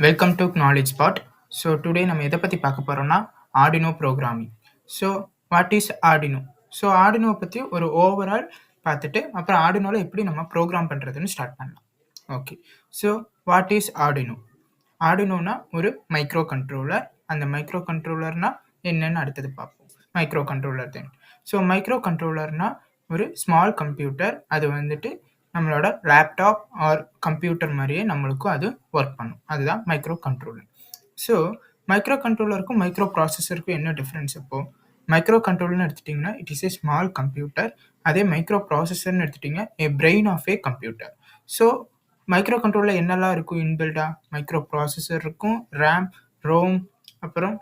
Welcome to knowledge spot. So today நம்ம எதை பற்றி பார்க்க போகிறோம்னா Arduino programming. So what is Arduino? So Arduino பற்றி ஒரு ஓவரால் பார்த்துட்டு அப்புறம் ஆர்டினோவில் எப்படி நம்ம ப்ரோக்ராம் பண்ணுறதுன்னு ஸ்டார்ட் பண்ணலாம். Okay, so what is Arduino? ஆர்டினோனா ஒரு மைக்ரோ கண்ட்ரோலர். அந்த மைக்ரோ கண்ட்ரோலர்னா என்னன்னு அடுத்தது பார்ப்போம். Microcontroller then. ஸோ மைக்ரோ கண்ட்ரோலர்னா ஒரு ஸ்மால் கம்ப்யூட்டர். அது வந்துட்டு நம்மளோட லேப்டாப் ஆர் கம்ப்யூட்டர் மாதிரியே நம்மளுக்கும் அது ஒர்க் பண்ணும். அதுதான் மைக்ரோ கண்ட்ரோலர். ஸோ மைக்ரோ கண்ட்ரோலருக்கும் மைக்ரோ ப்ராசஸருக்கும் என்ன டிஃப்ரென்ஸ்? இப்போது மைக்ரோ கண்ட்ரோலர்னு எடுத்துட்டிங்கன்னா it is a small computer. அதே மைக்ரோ ப்ராசஸர்னு எடுத்துட்டிங்கன்னா a brain of a computer. So மைக்ரோ கண்ட்ரோலில் என்னெல்லாம் இருக்கும் இன்பில்டாக? மைக்ரோ ப்ராசஸர் இருக்கும், ரேம், ரோம், அப்புறம்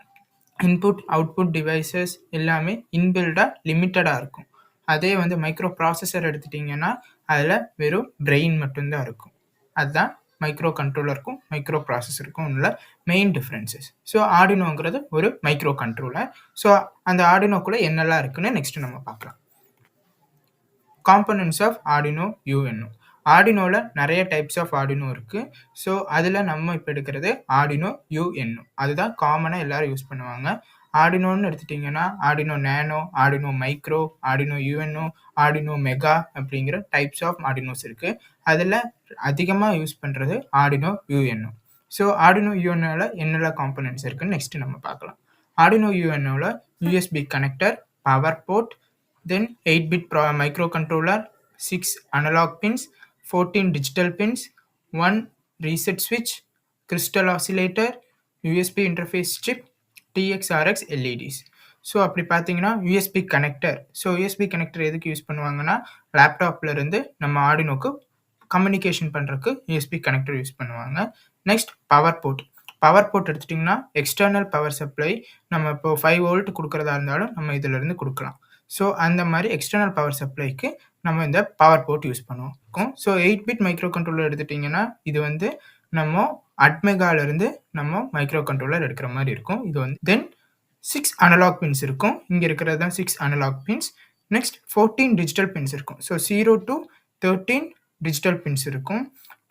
இன்புட் அவுட்புட் டிவைசஸ் எல்லாமே இன்பில்டாக லிமிட்டடாக இருக்கும். அதே வந்து மைக்ரோ ப்ராசஸர் எடுத்துட்டிங்கன்னா அதில் வெறும் பிரெயின் மட்டும்தான் இருக்கும். அதுதான் மைக்ரோ கண்ட்ரோலருக்கும் மைக்ரோ ப்ராசஸருக்கும் உள்ள மெயின் டிஃப்ரென்சஸ். ஸோ ஆர்டினோங்கிறது ஒரு மைக்ரோ கண்ட்ரோலர். ஸோ அந்த ஆர்டினோக்குள்ளே என்னெல்லாம் இருக்குன்னு நெக்ஸ்ட் நம்ம பார்க்கலாம். Components of Arduino UNO. ஆர்டினோவில் நிறைய டைப்ஸ் ஆஃப் ஆர்டினோ இருக்குது. ஸோ அதில் நம்ம இப்போ எடுக்கிறது ஆர்டினோ யூஎன்ஓ. அதுதான் காமனாக எல்லோரும் யூஸ் பண்ணுவாங்க. ஆர்டினோன்னு எடுத்துட்டிங்கன்னா Arduino nano, Arduino micro, Arduino UNO, Arduino mega அப்படிங்கிற டைப்ஸ் ஆஃப் ஆர்டினோஸ் இருக்குது. அதில் அதிகமாக யூஸ் பண்ணுறது ஆர்டினோ யூஎன்ஓ. ஸோ ஆர்டினோ யூஎன்ஓவில் என்னெல்லாம் காம்பனன்ட்ஸ் இருக்குன்னு நெக்ஸ்ட்டு நம்ம பார்க்கலாம். ஆர்டினோ யூஎன்ஓவில் USB connector, power port, then 8-bit microcontroller, 6 analog pins, 14 digital pins, 1 reset switch, crystal oscillator, USB interface chip, TX/RX LEDs. So அப்படி பார்த்தீங்கன்னா USB connector. So USB connector எதுக்கு use பண்ணுவாங்கன்னா லேப்டாப்ல இருந்து நம்ம ஆர்டினோக்கு கம்யூனிகேஷன் பண்ணுறதுக்கு யூஎஸ்பி கனெக்டர் யூஸ் பண்ணுவாங்க. Next power port. Power port எடுத்துட்டிங்கன்னா எக்ஸ்டர்னல் பவர் சப்ளை. நம்ம இப்போ 5 வோல்ட் கொடுக்குறதா இருந்தாலும் நம்ம இதிலிருந்து கொடுக்கலாம். ஸோ அந்த மாதிரி எக்ஸ்டர்னல் பவர் சப்ளைக்கு நம்ம இந்த பவர் போர்ட் யூஸ் பண்ணுவோம். ஸோ 8-bit மைக்ரோ கண்ட்ரோலர் எடுத்துட்டிங்கன்னா இது வந்து நம்ம அட்மெகாலேருந்து நம்ம மைக்ரோ கண்ட்ரோலர் எடுக்கிற மாதிரி இருக்கும். இது வந்து தென் 6 அனலாக் பின்ஸ் இருக்கும். இங்கே இருக்கிறது தான் 6 analog pins. Next 14 digital pins இருக்கும். ஸோ 0 to 13 டிஜிட்டல் பின்ஸ் இருக்கும்.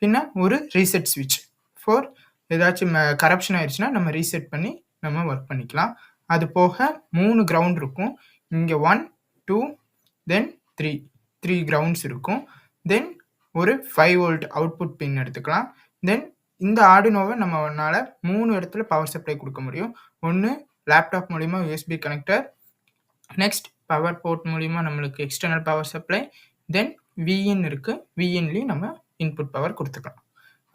பின்ன ஒரு ரீசெட் ஸ்விட்ச் ஃபார் ஏதாச்சும் கரப்ஷன் ஆயிடுச்சுன்னா நம்ம ரீசெட் பண்ணி நம்ம ஒர்க் பண்ணிக்கலாம். அது போக 3 கிரவுண்ட் இருக்கும். இங்கே 1, 2, தென் 3 கிரவுண்ட்ஸ் இருக்கும். தென் ஒரு 5 வோல்ட் அவுட்புட் பின் எடுத்துக்கலாம். தென் இந்த ஆர்டினோவை நம்மளால 3 இடத்துல பவர் சப்ளை கொடுக்க முடியும். ஒன்று லேப்டாப் மூலிமா USB connector, next power port மூலிமா நம்மளுக்கு எக்ஸ்டர்னல் பவர் சப்ளை, தென் விஇன் இருக்குது. விஇன்லேயும் நம்ம இன்புட் பவர் கொடுத்துக்கலாம்.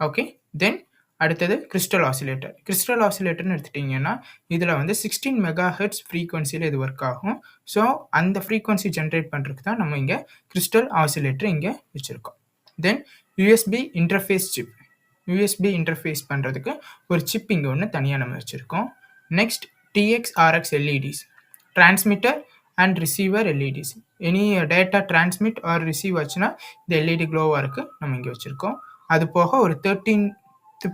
ஓகே, தென் அடுத்தது கிறிஸ்டல் ஆசிலேட்டர். கிறிஸ்டல் ஆசிலேட்டர்னு எடுத்துட்டிங்கன்னா இதில் வந்து 16 மெகாஹெர்ட்ஸ் ஃப்ரீக்வன்சியில் இது ஒர்க் ஆகும். ஸோ அந்த ஃப்ரீக்வன்சி ஜென்ரேட் பண்ணுறதுக்கு தான் நம்ம இங்கே கிறிஸ்டல் ஆசிலேட்டர் இங்கே வச்சுருக்கோம். Then USB interface chip. USB interface பண்ணுறதுக்கு ஒரு சிப் இங்கே ஒன்று தனியாக நம்ம வச்சுருக்கோம். Next TX/RX LEDs, transmitter and receiver LEDs. Any data transmit or receive ஆச்சுன்னா இந்த எல்இடி க்ளோவாக இருக்குது நம்ம இங்கே வச்சுருக்கோம். அது போக ஒரு 13th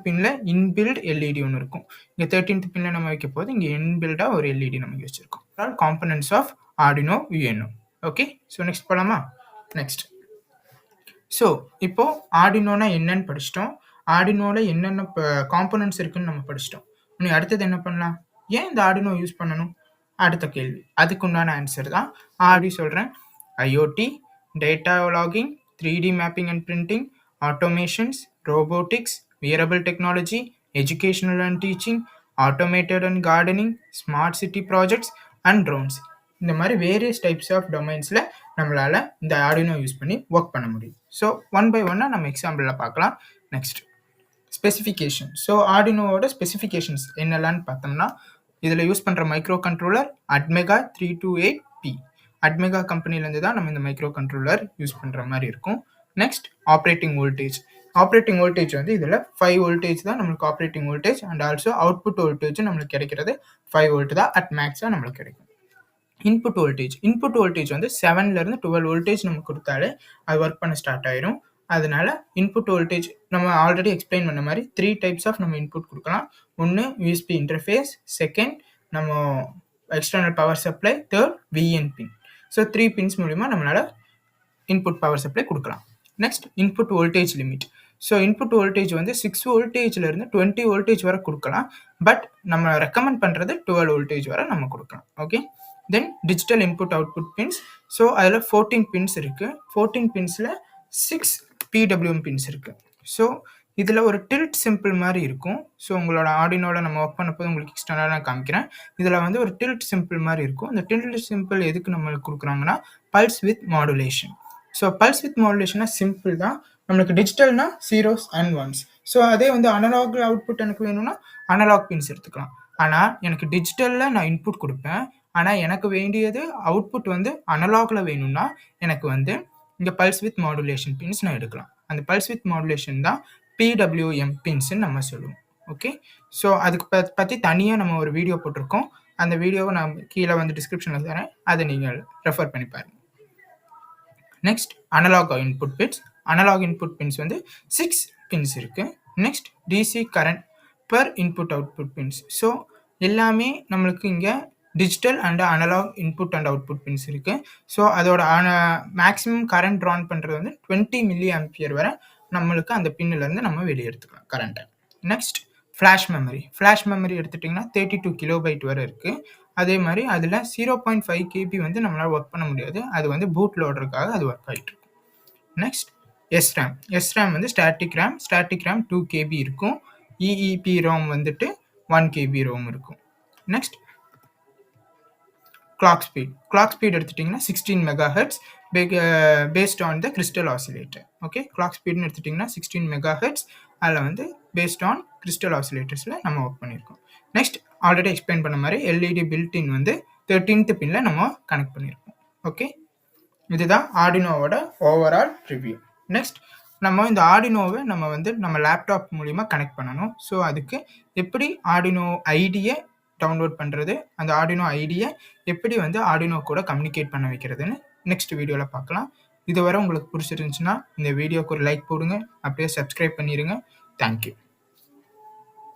பின்னில் இன்பில்ட் எல்இடி ஒன்று இருக்கும். இங்கே 13th பின்னில் நம்ம வைக்க போது இங்கே இன்பில்டாக ஒரு எல்இடி நம்ம இங்கே வச்சுருக்கோம். All components of Arduino UNO. Okay, so next போகலாமா? நெக்ஸ்ட் ஸோ இப்போது ஆர்டினோனா என்னன்னு படிச்சிட்டோம். ஆர்டினோவில் என்னென்ன காம்பனன்ட்ஸ் இருக்குன்னு நம்ம படிச்சிட்டோம். நீ அடுத்தது என்ன பண்ணலாம்? ஏன் இந்த ஆர்டினோ யூஸ் பண்ணணும்? அடுத்த கேள்வி. அதுக்கு உண்டான ஆன்சர் தான் ஆர்டி சொல்கிறேன். IoT, data logging, 3D mapping and printing, automations, robotics, wearable technology, educational and teaching, automated and gardening, smart city projects and drones. இந்த மாதிரி வேரியஸ் டைப்ஸ் ஆஃப் டொமைன்ஸில் நம்மளால் இந்த ஆர்டினோ யூஸ் பண்ணி ஒர்க் பண்ண முடியும். ஸோ 1 by 1 நம்ம எக்ஸாம்பிளில் பார்க்கலாம். Next specification. ஸோ ஆர்டினோவோட ஸ்பெசிஃபிகேஷன்ஸ் என்னெல்லான்னு பார்த்தோம்னா இதில் யூஸ் பண்ணுற micro controller ATmega 328P. ATmega கம்பெனிலேருந்து தான் நம்ம இந்த மைக்ரோ கண்ட்ரோலர் யூஸ் பண்ணுற மாதிரி இருக்கும். Next operating voltage. Operating voltage வந்து இதில் 5 வோல்டேஜ் தான் நம்மளுக்கு operating voltage. And also output voltage நம்மளுக்கு கிடைக்கிறது 5 வோல்ட் தான் அட் மேக்ஸாக நம்மளுக்கு கிடைக்கும். Input voltage. இன்புட் வோல்டேஜ் வந்து 7லேருந்து 12 வோல்டேஜ் நம்ம கொடுத்தாலே அது ஒர்க் பண்ண ஸ்டார்ட் ஆயிரும். அதனால இன்புட் வோல்டேஜ் நம்ம ஆல்ரெடி எக்ஸ்பிளைன் பண்ண மாதிரி 3 டைப்ஸ் ஆஃப் நம்ம இன்புட் கொடுக்கலாம். ஒன்று யூஎஸ்பி இன்டர்ஃபேஸ், செகண்ட் நம்ம external power supply, third VIN pin. So 3 pins மூலிமா நம்மளால் இன்புட் பவர் சப்ளை கொடுக்கலாம். Next input voltage limit. So input voltage வந்து 6 வோல்டேஜ்லேருந்து 20 வோல்டேஜ் வரை கொடுக்கலாம். பட் நம்ம ரெக்கமெண்ட் பண்ணுறது 12 வோல்டேஜ் வரை நம்ம கொடுக்கலாம். ஓகே. தென் digital input output pins. So அதில் 14 பின்ஸ் இருக்குது. 14 பின்ஸில் 6 PWM பின்ஸ் இருக்குது. ஸோ இதில் ஒரு டில்ட் சிம்பிள் மாதிரி இருக்கும். ஸோ உங்களோட ஆர்டினோவில் நம்ம ஒர்க் பண்ண போது உங்களுக்கு எக்ஸ்டர்னலாக நான் காமிக்கிறேன். இதில் வந்து ஒரு டில்ட் சிம்பிள் மாதிரி இருக்கும். இந்த டில்ட் சிம்பிள் எதுக்கு நம்மளுக்கு கொடுக்குறாங்கன்னா pulse width modulation. So pulse width மாடுலேஷனா சிம்பிள் தான். நம்மளுக்கு டிஜிட்டல்னா 0s and 1s. ஸோ அதே வந்து அனலாக் அவுட்புட் எனக்கு வேணும்னா அனலாக் பின்ஸ் எடுத்துக்கலாம். ஆனால் எனக்கு டிஜிட்டலில் நான் இன்புட் கொடுப்பேன். ஆனால் எனக்கு வேண்டியது அவுட்புட் வந்து அனலாகில் வேணும்னா எனக்கு வந்து இங்கே பல்ஸ் வித் மாடுலேஷன் பின்ஸ் நான் எடுக்கலாம். அந்த பல்ஸ் வித் மாடுலேஷன் தான் PWM பின்ஸ்ன்னு நம்ம சொல்லுவோம். ஓகே. ஸோ அதுக்கு பற்றி தனியாக நம்ம ஒரு வீடியோ போட்டிருக்கோம். அந்த வீடியோவை நான் கீழே வந்து டிஸ்கிரிப்ஷனில் தரேன். அதை நீங்கள் ரெஃபர் பண்ணி பாருங்கள். Next analog input pins. Analog input pins வந்து 6 பின்ஸ் இருக்குது. Next DC current per input output pins. So எல்லாமே நம்மளுக்கு இங்கே digital and analog input and output pins இருக்குது. ஸோ அதோட மேக்ஸிமம் கரண்ட் ட்ரான் பண்ணுறது வந்து 20 mA வரை நம்மளுக்கு அந்த பின்னிலேருந்து நம்ம வெளியே எடுத்துக்கலாம் கரண்ட்டை. Next flash memory. Flash memory எடுத்துட்டிங்கன்னா 32 கிலோபைட் வரை இருக்குது. அதே மாதிரி அதில் 0.5 KB வந்து நம்மளால் ஒர்க் பண்ண முடியாது. அது வந்து பூட் லோடருக்காக அது ஒர்க் ஆகிட்டு இருக்கும். Next SRAM. SRAM வந்து static RAM. Static RAM 2 KB இருக்கும். EEPROM வந்துட்டு 1 KB ரோம் இருக்கும். Next clock speed. Clock speed எடுத்துட்டிங்கன்னா 16 MHz based on the crystal oscillator. Okay. Clock ஸ்பீட்னு எடுத்துட்டிங்கன்னா 16 MHz. அதில் வந்து பேஸ்ட் ஆன் கிறிஸ்டல் ஆசிலேட்டர்ஸில் நம்ம ஒர்க் பண்ணியிருக்கோம். நெக்ஸ்ட் ஆல்ரெடி எக்ஸ்பிளைன் பண்ண மாதிரி LED பில்டின் வந்து 13th பின்னில் நம்ம கனெக்ட் பண்ணியிருக்கோம். ஓகே. இதுதான் ஆர்டினோவோட ஓவரால் ரிவ்யூ. நெக்ஸ்ட் நம்ம இந்த ஆர்டினோவை நம்ம வந்து நம்ம லேப்டாப் மூலிமா கனெக்ட் பண்ணணும். ஸோ அதுக்கு எப்படி ஆர்டினோ ஐடியை டவுன்லோட் பண்ணுறது, அந்த ஆர்டினோ ஐடியை எப்படி வந்து ஆர்டினோ கூட கம்யூனிகேட் பண்ண வைக்கிறதுன்னு நெக்ஸ்ட் வீடியோவில் பார்க்கலாம். இதுவரை உங்களுக்கு பிடிச்சிருந்துச்சுன்னா இந்த வீடியோக்கு ஒரு லைக் போடுங்க. அப்படியே சப்ஸ்கிரைப் பண்ணிடுங்க. தேங்க்யூ.